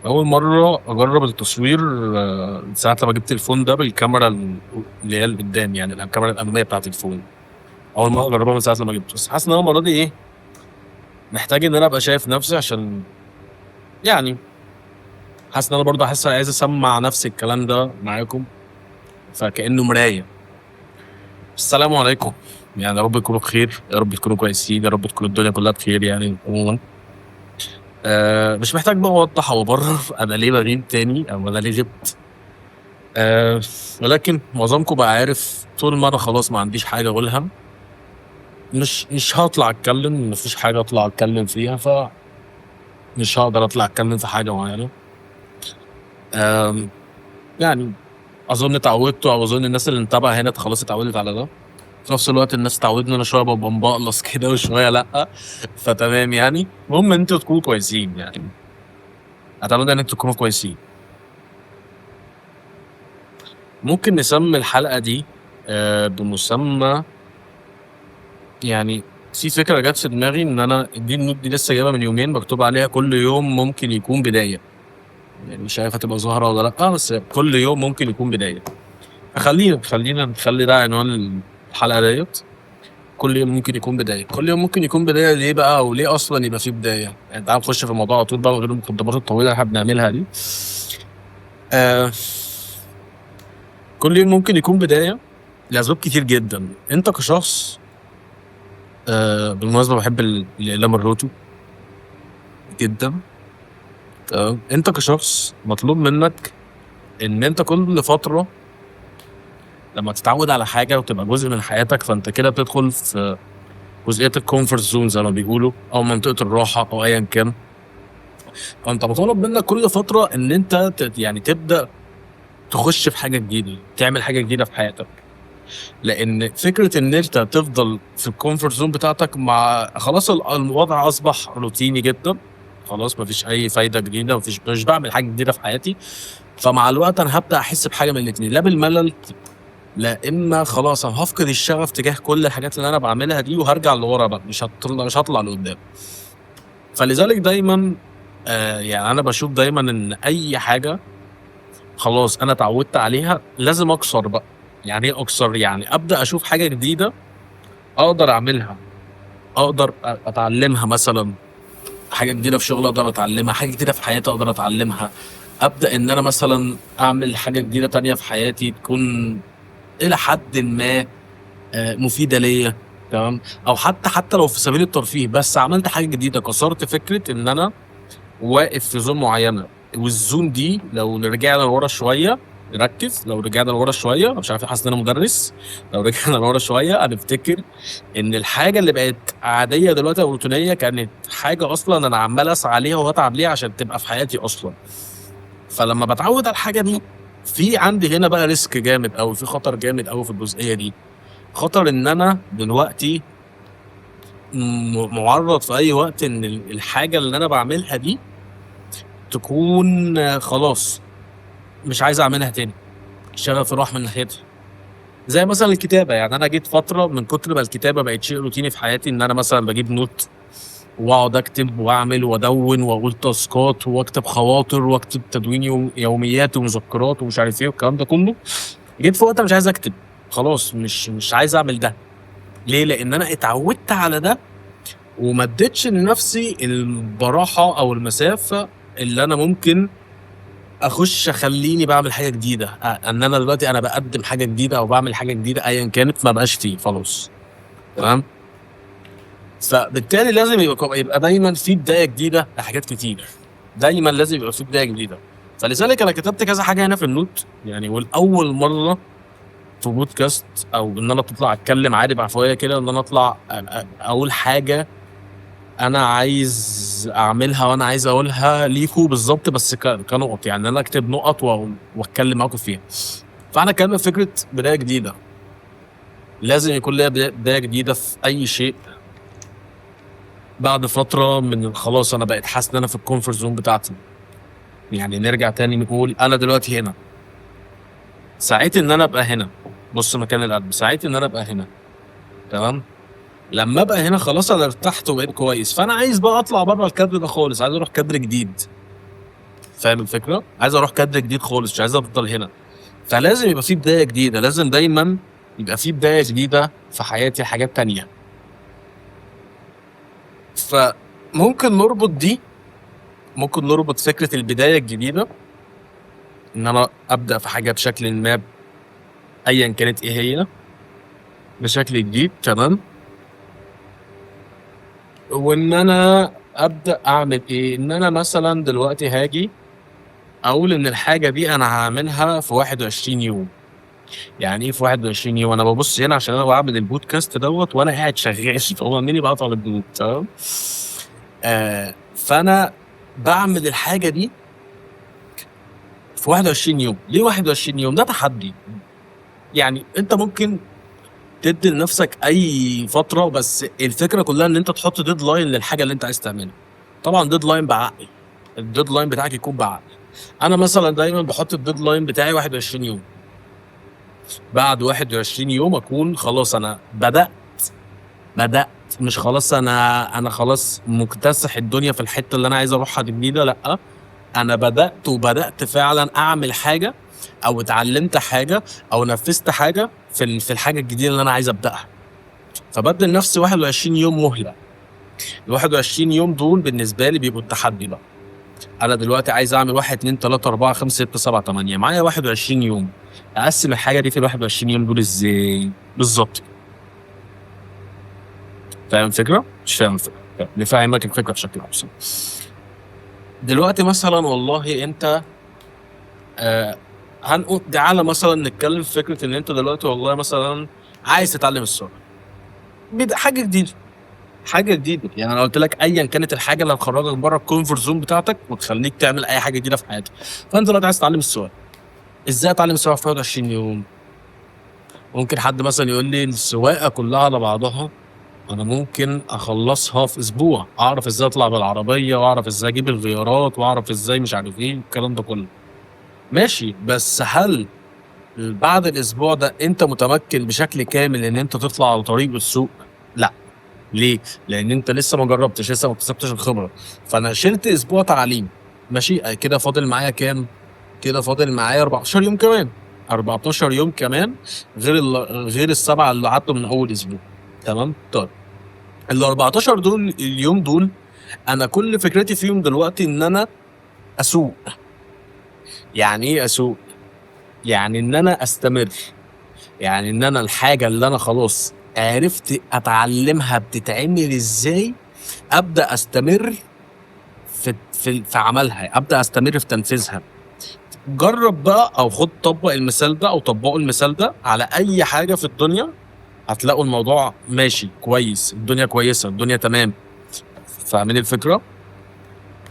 اول مره اجرب التصوير ساعه لما جبت الفون ده بالكاميرا اللي هي اللي قدام، يعني الكاميرا الاماميه بتاعت الفون. اول مره اجربها من ساعه لما جبته، بس حاسس ان انا المره دي ايه، محتاج ان انا ابقى شايف نفسي، عشان يعني حاسس ان انا برضه عايز اسمع نفس الكلام ده معاكم، فكانه مرايه. السلام عليكم. يعني يا رب تكونوا بخير، يا رب تكونوا كويسين، يا رب تكون الدنيا كلها بخير يعني عموما. مش محتاج بقى اوضح او ابرر انا ليه بغيب تاني او انا ليه غبت. آه ولكن معظمكم بقى عارف، طول ما انا خلاص ما عنديش حاجه اقولها، مش هطلع اتكلم، مفيش حاجه اطلع اتكلم فيها، فمش هقدر اطلع اتكلم في حاجه معينه. آم، يعني اظن اتعودت، او اظن الناس اللي متابعه هنا خلاص اتعودت على ده. في نفس الوقت الناس اتعودت ان انا شويه ببقى مبقلص كده وشويه لا، فتمام يعني. المهم ان انتوا تكونوا كويسين، يعني اتمنى ان انتوا تكونوا كويسين. ممكن نسمي الحلقه دي بمسمى، يعني في فكره جت في دماغي ان انا دي النوت دي لسه جايبها من يومين، مكتوب عليها كل يوم ممكن يكون بدايه. يعني مش عارف هتبقى ظاهره ولا لا، بس كل يوم ممكن يكون بدايه. خلينا نخلي ده عنوان الحلقه ديت. كل يوم ممكن يكون بدايه، كل يوم ممكن يكون بدايه. ليه بقى، وليه اصلا يبقى في بدايه؟ يعني تعال نخش في الموضوع على طول بقى، من غير المقدمات الطويله اللي احنا بنعملها دي. آه كل يوم ممكن يكون بدايه لاسباب كتير جدا. انت كشخص، بالمناسبه بحب الاقلام الروتو جدا. تمام، انت كشخص مطلوب منك ان انت كل فتره لما تتعود على حاجه وتبقى جزء من حياتك، فانت كده بتدخل في جزئيه الكومفورت زون زي ما بيقولوا، او منطقه الراحه او ايا كان. فانت مطالب منك كل فتره ان انت يعني تبدا تخش في حاجه جديده، تعمل حاجه جديده في حياتك. لان فكره ان انت تفضل في الكومفورت زون بتاعتك، مع خلاص الوضع اصبح روتيني جدا، خلاص مفيش اي فايده جديده، مش بعمل حاجه جديده في حياتي. فمع الوقت انا هبدا احس بحاجه من الاثنين، لا بالملل، لا اما خلاص انا هفقد الشغف تجاه كل الحاجات اللي انا بعملها دي، وهرجع لورا بقى، مش هطلع لقدام. فلذلك دايما يعني انا بشوف دايما ان اي حاجه خلاص انا اتعودت عليها لازم اكسر بقى. يعني ايه اكسر؟ يعني ابدا اشوف حاجه جديده اقدر اعملها، اقدر اتعلمها. مثلا حاجه جديده في شغل اقدر اتعلمها، حاجه جديده في حياتي اقدر اتعلمها. ابدا ان انا مثلا اعمل حاجه جديده تانية في حياتي تكون الى حد ما مفيده ليا. تمام، او حتى لو في سبيل الترفيه، بس عملت حاجه جديده، كسرت فكره ان انا واقف في زون معينه. والزون دي لو رجعنا لورا شويه، نركز، لو رجعنا لورا شويه، مش عارف، حاسس ان انا مدرس. لو رجعنا لورا شويه هنفتكر ان الحاجه اللي بقت عاديه دلوقتي او روتينيه كانت حاجه اصلا انا عمال اسعى عليها واتعب ليها عشان تبقى في حياتي اصلا. فلما بتعود على الحاجه دي، في عندي هنا بقى ريسك جامد قوي، في خطر جامد قوي في الجزئيه دي. خطر ان انا دلوقتي معرض في اي وقت ان الحاجه اللي انا بعملها دي تكون خلاص مش عايز اعملها تاني، شغفي راح من ناحيتها. زي مثلا الكتابه، يعني انا جيت فتره من كتر ما الكتابه بقت شيء روتيني في حياتي، ان انا مثلا بجيب نوت واقعد اكتب واعمل وادون واقول تاسكات واكتب خواطر واكتب تدوين يوميات ومذكرات ومش عارف ايه والكلام ده كله. جيت في وقت مش عايز اكتب، خلاص مش عايز اعمل ده. ليه؟ لان انا اتعودت على ده، وما اديتش لنفسي البراحه او المسافه اللي انا ممكن اخش اخليني بعمل حاجه جديده. ان انا دلوقتي انا بقدم حاجه جديده او بعمل حاجه جديده ايا كانت، ما بقاش فيه خلاص. تمام، فبالتالي لازم يبقى دايما في بدايه جديده لحاجات كتير. دايما لازم يبقى في بدايه جديده. فلذلك انا كتبت كذا حاجه هنا في النوت، يعني والاول مره في بودكاست، او ان انا اطلع اتكلم عادي بعفويه كده، ان انا اطلع اقول حاجه انا عايز اعملها وانا عايز اقولها ليكوا بالظبط، بس كنقط، يعني انا اكتب نقط واتكلم معاكم فيها. فانا كان فكره بدايه جديده، لازم يكون ليا بدايه جديده في اي شيء. بعد فتره من خلاص انا بقيت حاسس ان انا في الكونفورت زون بتاعتي. يعني نرجع تاني نقول انا دلوقتي هنا، ساعات ان انا ابقى هنا، بص مكان القلب، ساعات ان انا ابقى هنا. تمام، لما ابقى هنا خلاص انا ارتحت وبقيت كويس، فانا عايز بقى اطلع بره الكادر ده خالص، عايز اروح كادر جديد. فاهم الفكره؟ عايز اروح كادر جديد خالص، مش عايز افضل هنا. فلازم يبقى في بدايه جديده، لازم دايما يبقى في بدايه جديده في حياتي، حاجات تانية. فممكن نربط دي، ممكن نربط فكره البدايه الجديده، ان انا ابدا في حاجه بشكل ما ايا كانت ايه هي، بشكل جديد. تمام. وان انا ابدا اعمل ايه، ان انا مثلا دلوقتي هاجي اقول ان الحاجه دي انا هعملها في 21 يوم. يعني ايه في 21 يوم؟ انا ببص هنا عشان انا بعمل البودكاست دوت وانا قاعد شغال فهو مني بقى طالب البنود. تمام. فانا بعمل الحاجه دي في 21 يوم. ليه 21 يوم؟ ده تحدي. يعني انت ممكن تدي لنفسك اي فتره، بس الفكره كلها ان انت تحط ديدلاين للحاجه اللي انت عايز تعملها. طبعا ديدلاين بعقل، الديدلاين بتاعك يكون بعقل. انا مثلا دايما بحط الديدلاين بتاعي 21 يوم. بعد 21 يوم اكون خلاص انا بدات، مش خلاص انا خلاص مكتسح الدنيا في الحته اللي انا عايز اروحها دي جديده. لا، انا بدات فعلا اعمل حاجه، او اتعلمت حاجه، او نفذت حاجه في الحاجه الجديده اللي انا عايز ابداها. فبدي لنفسي 21 يوم مهله. ال 21 يوم دول بالنسبه لي بيبقوا التحدي بقى. انا دلوقتي عايز اعمل 1 2 3 4 5 6 7 8، معايا 21 يوم. اقسم الحاجه دي في ال 21 يوم دول ازاي بالظبط؟ فاهم الفكره؟ مش فاهم الفكره؟ نفهمك الفكره بشكل ابسط. دلوقتي مثلا والله انت هنقول تعالى مثلا نتكلم في فكره ان انت دلوقتي والله مثلا عايز تتعلم السواقه. حاجه جديده، حاجه جديده. يعني انا قلت لك ايا كانت الحاجه اللي هتخرجك بره الكونفورت زون بتاعتك وتخليك تعمل اي حاجه جديده في حياتك. فانت دلوقتي عايز تتعلم السواقه. ازاي اتعلم السواقه في 21 يوم؟ ممكن حد مثلا يقول لي السواقه كلها على بعضها انا ممكن اخلصها في اسبوع، اعرف ازاي اطلع بالعربيه، واعرف ازاي اجيب الغيارات، واعرف ازاي مش عارف ايه الكلام ده كله. ماشي، بس هل بعد الاسبوع ده انت متمكن بشكل كامل ان انت تطلع على طريق السوق؟ لا. ليه؟ لان انت لسه ما جربتش، لسه ما اكتسبتش الخبره. فانا شلت اسبوع تعليم. ماشي، كده فاضل معايا كام؟ كده فاضل معايا 14 يوم كمان. 14 يوم كمان غير السبعه اللي عدوا من اول اسبوع. تمام. طيب ال 14 دول اليوم دول انا كل فكرتي فيهم دلوقتي ان انا اسوق. يعني ايه اسوق؟ يعني ان انا استمر. يعني ان انا الحاجه اللي انا خلاص عرفت اتعلمها بتتعمل ازاي، ابدا استمر في عملها، ابدا استمر في تنفيذها. جرب بقى، او خد طبق المثال ده، او طبقوا المثال ده على اي حاجه في الدنيا، هتلاقوا الموضوع ماشي كويس، الدنيا كويسه، الدنيا تمام. فاهمين الفكره؟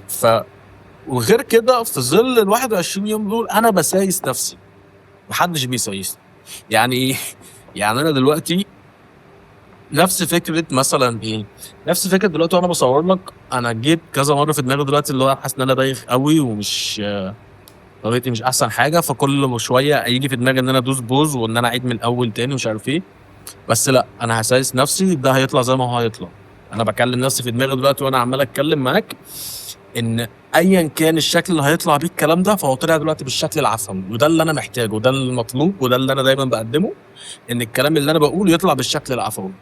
ف وغير كده في ظل ال 21 يوم دول انا بسايس نفسي، محدش بيسايسني. يعني ايه؟ يعني انا دلوقتي نفس فكره مثلا ايه، نفس فكره دلوقتي وانا بصور لك، انا جيت كذا مره في دماغي دلوقتي اللي هو حاسس ان انا بايخ قوي ومش طريقتي مش احسن حاجه، فكل شويه يجي في دماغي ان انا ادوس بوز وان انا اعيد من الاول تاني ومش عارف ايه. بس لا، انا هسايس نفسي، ده هيطلع زي ما هو هيطلع. انا بكلم نفسي في دماغي دلوقتي وانا عمال اتكلم معاك ان ايا كان الشكل اللي هيطلع بيه الكلام ده، فهو طلع دلوقتي بالشكل العفوي، وده اللي انا محتاجه، وده المطلوب، وده اللي انا دايما بقدمه، ان الكلام اللي انا بقوله يطلع بالشكل العفوي.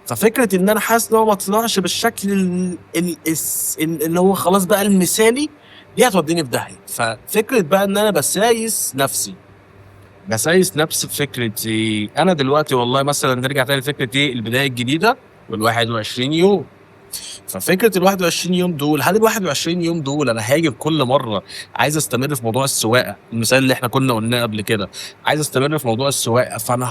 ففكره ان انا حاسس ان هو ما طلعش بالشكل اللي هو خلاص بقى المثالي، دي هتوديني في داهيه. ففكره بقى ان انا بسايس نفسي في فكره إيه؟ انا دلوقتي والله مثلا نرجع تاني لفكره ايه البدايه الجديده وال 21 يوم. ففكره ال 21 يوم دول، هل ال 21 يوم دول انا هاجي كل مره عايز استمر في موضوع السواقه، المثال اللي احنا كنا قلناه قبل كده، عايز استمر في موضوع السواقه، فانا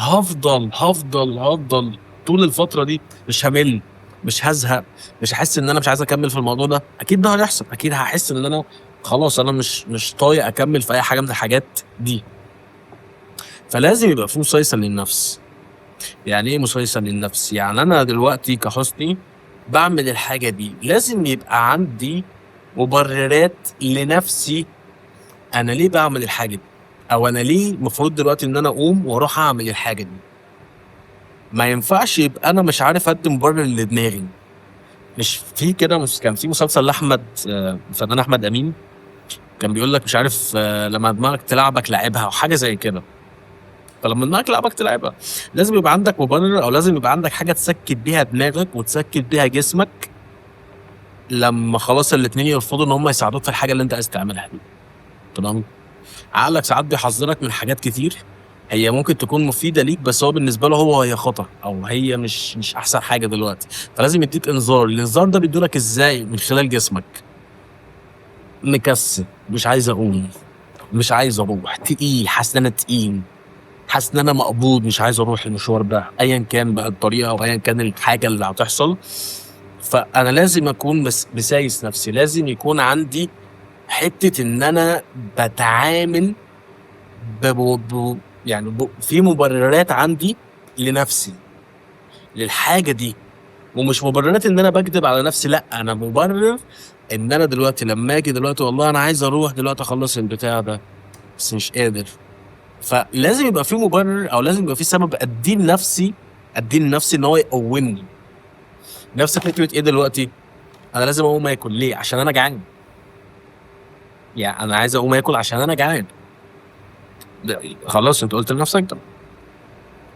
هفضل طول الفتره دي مش همل، مش هزهق، مش هحس ان انا مش عايز اكمل في الموضوع ده؟ اكيد ده هيحصل، اكيد هحس ان انا خلاص انا مش طايق اكمل في اي حاجه من الحاجات دي. فلازم يبقى في مسيسر للنفس. يعني ايه مسيسر للنفس؟ يعني انا دلوقتي كحسني بعمل الحاجه دي، لازم يبقى عندي مبررات لنفسي انا ليه بعمل الحاجه دي، او انا ليه المفروض دلوقتي ان انا اقوم واروح اعمل الحاجه دي. ما ينفعش يبقى انا مش عارف ادي مبرر لدماغي. مش في كده، مش كان في مسلسل لاحمد الفنان احمد امين كان بيقول لك مش عارف لما دماغك تلعبك لعبها او حاجه زي كده. فلما دماغك تلعبك تلعبها لازم يبقى عندك مبرر، او لازم يبقى عندك حاجه تسكت بيها دماغك وتسكت بيها جسمك لما خلاص الاتنين يرفضوا ان هم يساعدوك في الحاجه اللي انت عايز تعملها دي. تمام. عقلك ساعات بيحذرك من حاجات كتير هي ممكن تكون مفيده ليك، بس هو بالنسبه له هي خطر، او هي مش احسن حاجه دلوقتي. فلازم يديك انذار. الانذار ده بيدولك ازاي؟ من خلال جسمك. مكسل، مش عايز اقوم، مش عايز اروح، تقيل، حاسس ان انا تقيل، حاسس ان انا مقبوض، مش عايز اروح المشوار ده، ايا كان بقى الطريقه او ايا كان الحاجه اللي هتحصل. فانا لازم اكون مسايس نفسي، لازم يكون عندي حته ان انا بتعامل يعني في مبررات عندي لنفسي للحاجه دي، ومش مبررات ان انا بكذب على نفسي، لا، انا مبرر ان انا دلوقتي لما اجي دلوقتي والله انا عايز اروح دلوقتي اخلص البتاع ده بس مش قادر. فلازم يبقى في مبرر، او لازم يبقى في سبب ادين لنفسي ان هو يقومني. نفس فكره ايه دلوقتي؟ انا لازم اقوم اكل ليه؟ عشان انا جعان. يعني انا عايز اقوم اكل عشان انا جعان. خلاص انت قلت لنفسك ده.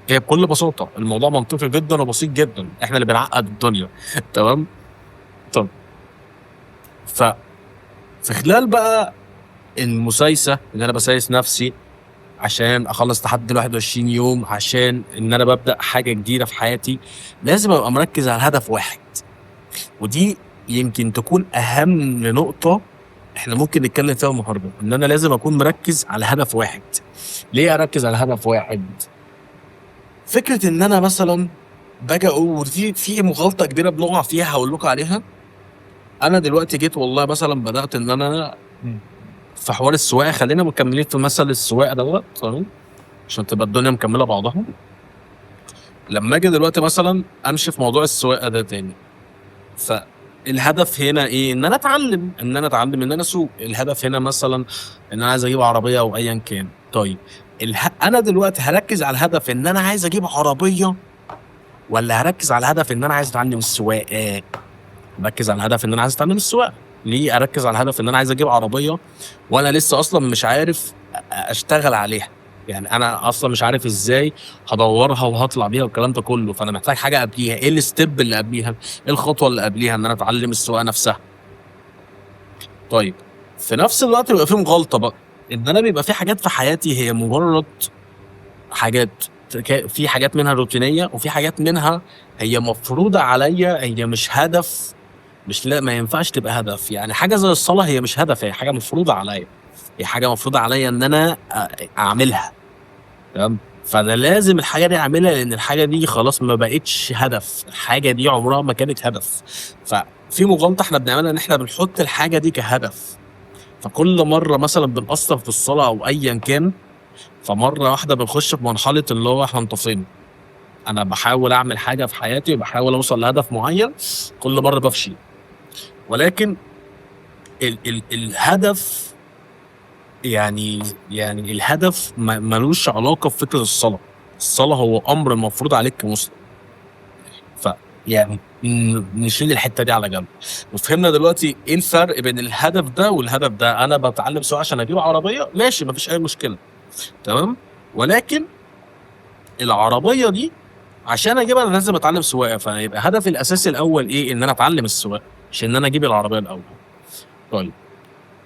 هي بكل بساطه الموضوع منطقي جدا وبسيط جدا، احنا اللي بنعقد الدنيا. تمام. طب ف في خلال بقى المسايسه ان انا بسايس نفسي عشان اخلص تحدي 21 يوم، عشان ان انا ببدا حاجه جديده في حياتي، لازم ابقى مركز على هدف واحد. ودي يمكن تكون اهم نقطه احنا ممكن نتكلم فيها النهارده، ان انا لازم اكون مركز على هدف واحد. ليه اركز على هدف واحد؟ فكره ان انا مثلا باجي اقول في مغالطه كبيره بنقع فيها هقول لكم عليها. انا دلوقتي جيت والله مثلا بدات ان انا في حوار السواقه، خلينا مكملين في مثل السواقه دوت، تمام، عشان تبقى الدنيا مكمله بعضها. لما اجي دلوقتي مثلا امشي في موضوع السواقه ده تاني، فالهدف هنا ايه؟ ان انا اتعلم ان انا اسوق. الهدف هنا مثلا ان انا عايز اجيب عربيه او ايا كان. طيب انا دلوقتي هركز على الهدف ان انا عايز اجيب عربيه، ولا هركز على الهدف ان انا عايز اتعلم السواقه؟ مركز على الهدف ان انا عايز اتعلم السواقه. ليه اركز على الهدف ان انا عايز اجيب عربيه وانا لسه اصلا مش عارف اشتغل عليها؟ يعني انا اصلا مش عارف ازاي هدورها وهطلع بيها والكلام ده كله، فانا محتاج حاجه قبليها. ايه الستيب اللي قبليها؟ ايه الخطوه اللي قبليها؟ ان انا اتعلم السواقه نفسها. طيب في نفس الوقت بيبقى في مغالطه بقى، ان انا بيبقى في حاجات في حياتي هي مجرد حاجات، في حاجات منها روتينيه، وفي حاجات منها هي مفروضه عليا، هي مش هدف، مش لا ما ينفعش تبقى هدف. يعني حاجه زي الصلاه هي مش هدف، هي حاجه مفروضه عليا، هي حاجه مفروضه عليا ان انا اعملها. تمام. فانا لازم الحاجه دي اعملها، لان الحاجه دي خلاص ما بقتش هدف، الحاجه دي عمرها ما كانت هدف. ففي مغالطه احنا بنعملها ان احنا بنحط الحاجه دي كهدف. فكل مره مثلا بنقصر في الصلاه او ايا كان، فمره واحده بنخش في مرحله اللي هو احنا انطفينا. انا بحاول اعمل حاجه في حياتي وبحاول اوصل لهدف معين، كل مره بفشل. ولكن الهدف، يعني الهدف ملوش علاقه بفكره الصلاه. الصلاه هو امر المفروض عليك كمسلم. فيعني نشيل الحته دي على جنب، وفهمنا دلوقتي ايه الفرق بين الهدف ده والهدف ده. انا بتعلم سواقه عشان اجيب عربيه، ماشي، مفيش اي مشكله، تمام. ولكن العربيه دي عشان اجيبها انا لازم اتعلم سواقه، فيبقى هدفي الاساسي الاول ايه؟ ان انا اتعلم السواقه، مش ان انا اجيب العربيه الاول. طيب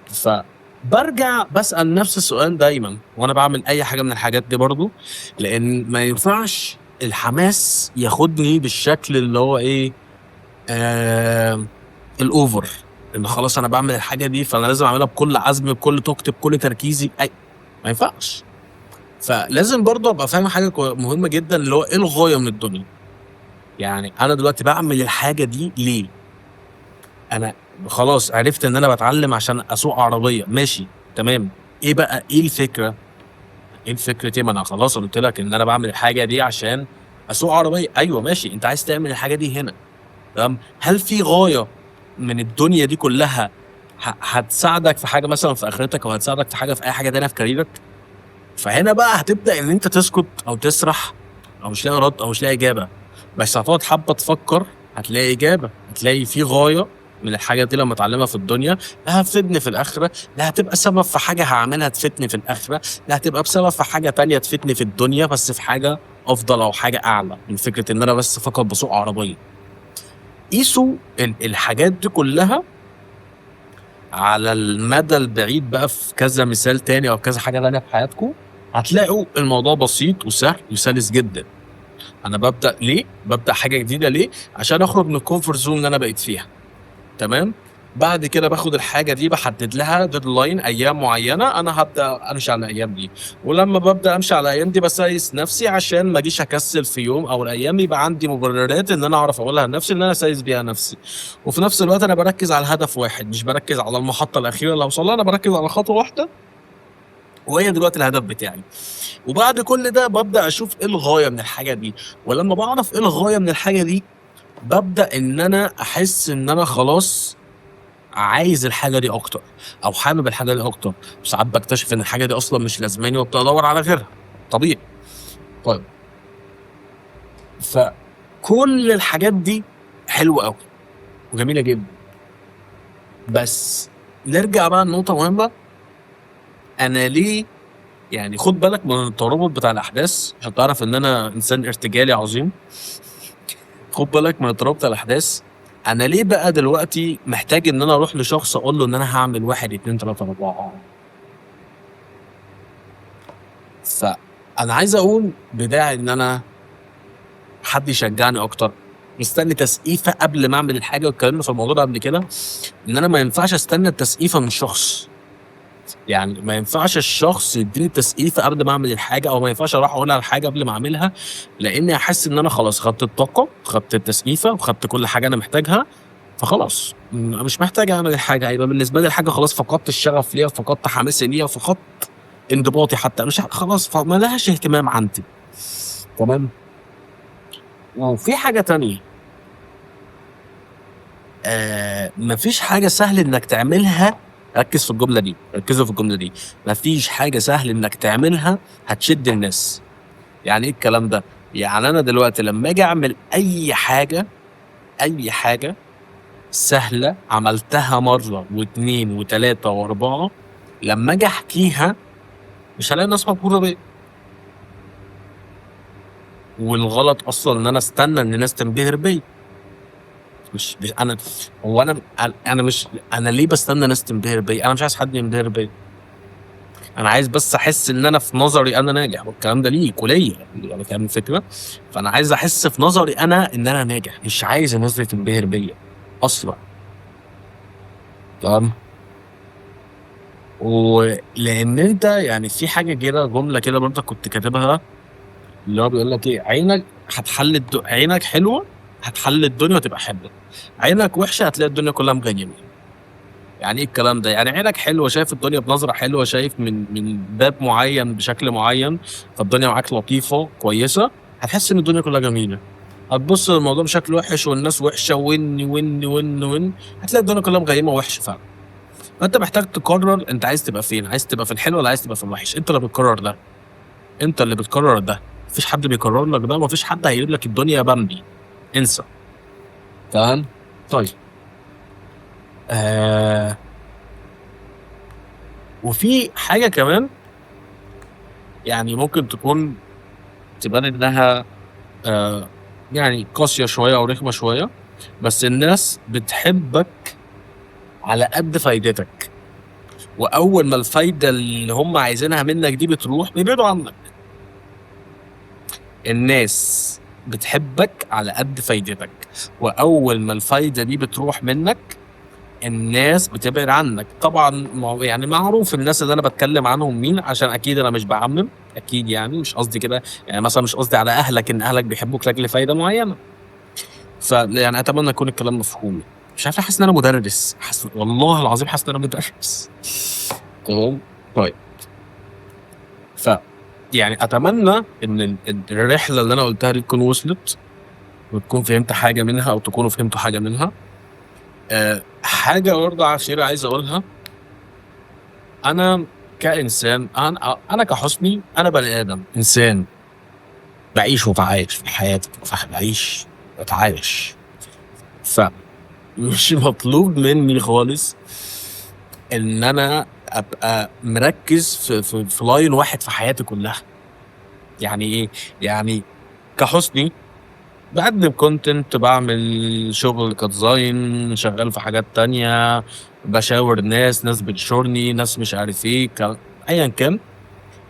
فبرجع بسال نفس السؤال دايما وانا بعمل اي حاجه من الحاجات دي برضو، لان ما ينفعش الحماس ياخدني بالشكل اللي هو ايه، الاوفر، ان خلاص انا بعمل الحاجه دي فانا لازم اعملها بكل عزم، بكل طاقتي، بكل تركيزي. ما ينفعش. فلازم برضو ابقى فاهم حاجه مهمه جدا، اللي هو ايه الغايه من الدنيا. يعني انا دلوقتي بعمل الحاجه دي ليه؟ انا خلاص عرفت ان انا بتعلم عشان اسوق عربيه، ماشي، تمام. ايه بقى ايه الفكره؟ ايه الفكره؟ ايه؟ ما انا خلاص قلت لك ان انا بعمل الحاجه دي عشان اسوق عربيه. ايوه ماشي، انت عايز تعمل الحاجه دي هنا، تمام. هل في غايه من الدنيا دي كلها هتساعدك في حاجه مثلا في اخرتك، او هتساعدك في حاجه في اي حاجه تانيه في كاريرك؟ فهنا بقى هتبدا ان انت تسكت او تسرح، او مش لاقي رد او مش لاقي اجابه. بس هتقعد حبه تفكر، هتلاقي اجابه، هتلاقي في غايه من الحاجة دي لمّا اتعلمها في الدنيا، لا هتفيدني في الآخرة، لا هتبقى سبب في حاجة هاعملها تفيدني في الآخرة، لا هتبقى بسبب في حاجة تانية تفيدني في الدنيا بس في حاجة أفضل أو حاجة أعلى من فكرة إن أنا بس فقط باسوق عربية. قيسوا الحاجات دي كلها على المدى البعيد بقى في كذا مثال تاني أو كذا حاجة تانية في حياتكم، هتلاقوا الموضوع بسيط وسهل وسلس جدًا. أنا بابدأ حاجة جديدة ليه؟ عشان أخرج من الcomfort zone اللي أنا بقيت فيها، تمام؟ بعد كده باخد الحاجة دي باحدد لها deadline أيام معينة أنا هابدأ أمشي على الأيام دي، ولمّا بابدأ أمشي على الأيام دي باسايس نفسي عشان ما أجيش أكسل في يوم أو الأيام يبقى عندي مبررات إن أنا أعرف أقولها لنفسي إن أنا أسايس بيها نفسي، وفي نفس الوقت أنا باركّز على هدف واحد مش باركّز على المحطة الأخيرة اللي هاوصل لها، أنا باركّز على خطوة واحدة وهي دلوقتي الهدف بتاعي. وبعد كل ده بابدأ أشوف إيه الغاية من الحاجة دي، ولمّا باعرف إيه الغاية من الحاجة دي، بابدأ إن أنا أحس إن أنا خلاص عايز الحاجة دي أكتر، أو حابب الحاجة دي أكتر، وساعات باكتشف إن الحاجة دي أصلًا مش لازماني وأبدأ أدوّر على غيرها، طبيعي. طيب، فكل الحاجات دي حلوة أوي وجميلة جدًا، بس نرجع بقى لنقطة مهمة، أنا ليه يعني خُد بالك من الترابط بتاع الأحداث عشان تعرف إن أنا إنسان ارتجالي عظيم. خُد بالك من الترابط بتاع الأحداث، أنا ليه بقى دلوقتي محتاج إن أنا أروح لشخص أقول له إن أنا هاعمل 1، 2، 3، 4. فأنا عايز أقول بداعي إن أنا حد يشجعني أكتر، مستني تسقيفة قبل ما أعمل الحاجة واتكلمنا في الموضوع ده قبل كده، إن أنا ما ينفعش أستنى التسقيفة من شخص، يعني ما ينفعش الشخص يدّيني تسقيفة قبل ما أعمل الحاجة، أو ما ينفعش أروح أقول على الحاجة قبل ما أعملها، لإني هاحس إن أنا خلاص خدت الطاقة، خدت التسقيفة، وخدت كل حاجة أنا محتاجها، فخلاص مش محتاج أعمل الحاجة، هيبقى بالنسبة لي الحاجة خلاص فقدت الشغف ليها، فقدت حماسي ليها، فقدت انضباطي حتى، مش خلاص فما لهاش اهتمام عندي، تمام؟ وفي حاجة تانية، ما فيش حاجة سهل إنك تعملها، ركّز في الجملة دي، ركّزوا في الجملة دي، ما فيش حاجة سهل إنك تعملها هتشد الناس. يعني إيه الكلام ده؟ يعني أنا دلوقتي لمّا آجي أعمل أي حاجة سهلة عملتها مرّة و2 و3 و4، لمّا آجي أحكيها مش هالاقي الناس مبهورة بيّا، والغلط أصلًا إن أنا أستنى إن الناس تنبهر بيّا. مش أنا، هو أنا مش أنا ليه باستنى ناس تنبهر بيّا؟ أنا مش عايز حد ينبهر بيّا، أنا عايز بس أحس إن أنا في نظري أنا ناجح، والكلام ده ليك وليّا، يعني فاهم الفكرة؟ فأنا عايز أحس في نظري أنا إن أنا ناجح، مش عايز الناس دي تنبهر بيّا أصلًا، تمام؟ ولإن أنت يعني في حاجة كده جملة كده برضه كنت كاتبها، اللي هو بيقول لك إيه، عينك حلوة هتحلّي الدنيا وتبقى حلوة، عينك وحشة هتلاقي الدنيا كلّها مغيّمة. يعني إيه الكلام ده؟ يعني عينك حلوة شايف الدنيا بنظرة حلوة، شايف من باب معيّن بشكل معيّن، فالدنيا معاك لطيفة كويسة، هتحس إن الدنيا كلّها جميلة. هتبُص للموضوع بشكل وِحِش والناس وِحشة وِن، هتلاقي الدنيا كلّها مغيّمة ووحشة فعلًا. فأنت محتاج تقرر أنت عايز تبقى فين، عايز تبقى في الحلو والّا عايز تبقى في الوحش، أنت اللي بتقرر ده، أنت اللي بتقرر ده، ما فيش حد بيقرر لك ده، وما فيش حد هيقول لك الدنيا بامبي، انسى، تمام؟ طيب، آآ وفي حاجة كمان يعني ممكن تبان إنها آآ يعني قاسية شوية أو رخمة شوية، بس الناس بتحبك على قد فايدتك، وأول ما الفايدة اللي هم عايزينها منك دي بتروح بيبعدوا عنك. الناس بتحبك على قد فايدتك، وأول ما الفايدة دي بتروح منك الناس بتبعد عنك. طبعًا يعني معروف الناس اللي أنا باتكلم عنهم مين، عشان أكيد أنا مش باعمم، أكيد يعني مش قصدي كده، يعني مثلًا مش قصدي على أهلك إن أهلك بيحبوك لأجل فايدة معينة. يعني أتمنى يكون الكلام مفهوم. مش عارف ليه حاسس إن أنا مدرس، والله العظيم حاسس إن أنا مدرس. تمام؟ طيب، يعني أتمنى إن الرحلة اللي أنا قُلتها دي تكون وصلت، وتكون فهمت حاجة منها أو تكونوا فهمتوا حاجة منها. حاجة برضه أخيرة عايز أقولها، أنا كإنسان أنا كحسني أنا بني آدم، إنسان باعيش وباتعايش في حياتي، باعيش وباتعايش. مش مطلوب مني خالص ان انا ابقى مركز في لاين واحد في حياتي كلها. يعني ايه؟ يعني كحسني بقدم كونتنت، بعمل شغل كديزاين، شغال في حاجات تانية، بشاور ناس بتشورني، ناس مش عارف ايه ايا كان.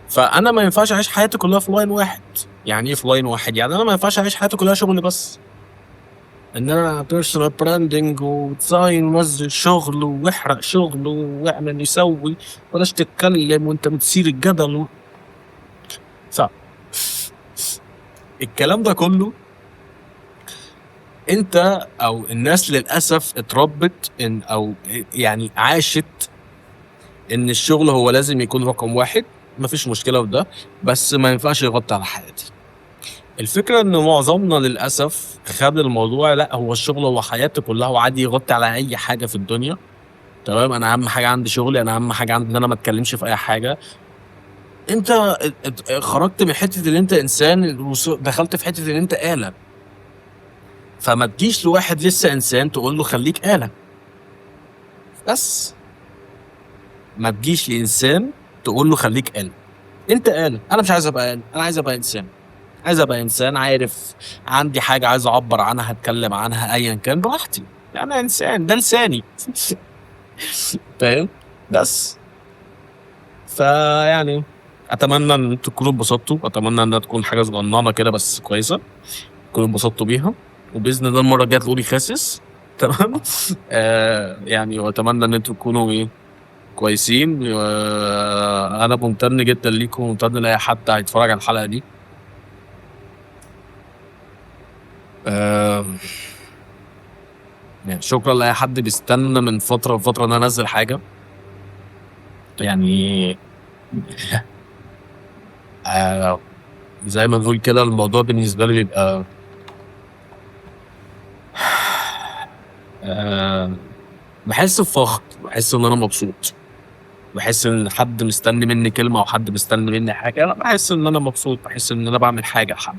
فانا ما ينفعش اعيش حياتي كلها في لاين واحد. يعني ايه في لاين واحد؟ يعني انا ما ينفعش اعيش حياتي كلها شغل بس، ان انا بيرسونال براندنج وديزاين ونزل شغل واحرق شغل واعمل يسوي، بلاش تتكلم وانت بتثير الجدل صح. الكلام ده كله انت او الناس للاسف اتربت ان او يعني عاشت ان الشغل هو لازم يكون رقم واحد. مفيش مشكله في ده، بس ما ينفعش يغطي على حياتي. الفكره ان معظمنا للاسف خد الموضوع لا هو الشغل هو حياتي كلها، وعادي يغطي على اي حاجه في الدنيا. تمام، انا اهم حاجه عندي شغلي، انا اهم حاجه عندي ان انا ما اتكلمش في اي حاجه. انت خرجت من حته ان انت انسان دخلت في حته ان انت آلة. فما تجيش لواحد لسه انسان تقول له خليك آلة بس. ما تجيش لانسان تقول له خليك آلة. انت آلة، انا مش عايز ابقى آلة، انا عايز ابقى انسان. عايز ابقى انسان عارف عندي حاجه عايز اعبر عنها، اتكلم عنها ايا كان براحتي. انا انسان، ده لساني. فاهم؟ بس فيعني اتمنى ان انتوا تكونوا اتبسطتوا، اتمنى انها تكون حاجه صغننه كده بس كويسه تكونوا اتبسطتوا بيها، وباذن الله المره الجايه تقولي خاسس. تمام. يعني واتمنى ان انتوا تكونوا ايه كويسين. انا ممتن جدا ليكم، وممتن لاي حد هيتفرج على الحلقه دي. آه يعني شكرا لاي حد بيستنى من فتره لفتره ان انا انزل حاجه. يعني آه زي ما نقول كده الموضوع بالنسبه لي بيبقى آه بحس بفخر، بحس ان انا مبسوط، بحس ان حد مستني مني كلمه او حد مستني مني حاجه. انا بحس ان انا مبسوط، بحس ان انا بعمل حاجه لحد.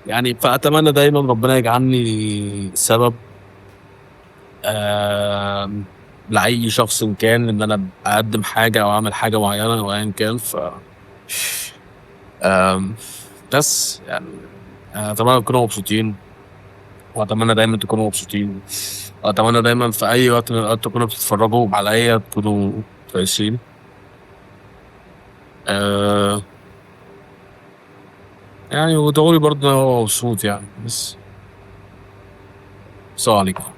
يعني فاتمنى دايما ربنا يجعلني سبب آه لاي شخص إن كان ان انا اقدم حاجه او اعمل حاجه معينه او ايا كان. ف آم، بس يعني اتمنى تكونوا مبسوطين، واتمنى دايما تكونوا مبسوطين، واتمنى دايما في اي وقت من الاوقات تكونوا بتتفرجوا عليا تكونوا كويسين. آه يعني ودوري برضه هو مبسوط يعني. بس السلام عليكم.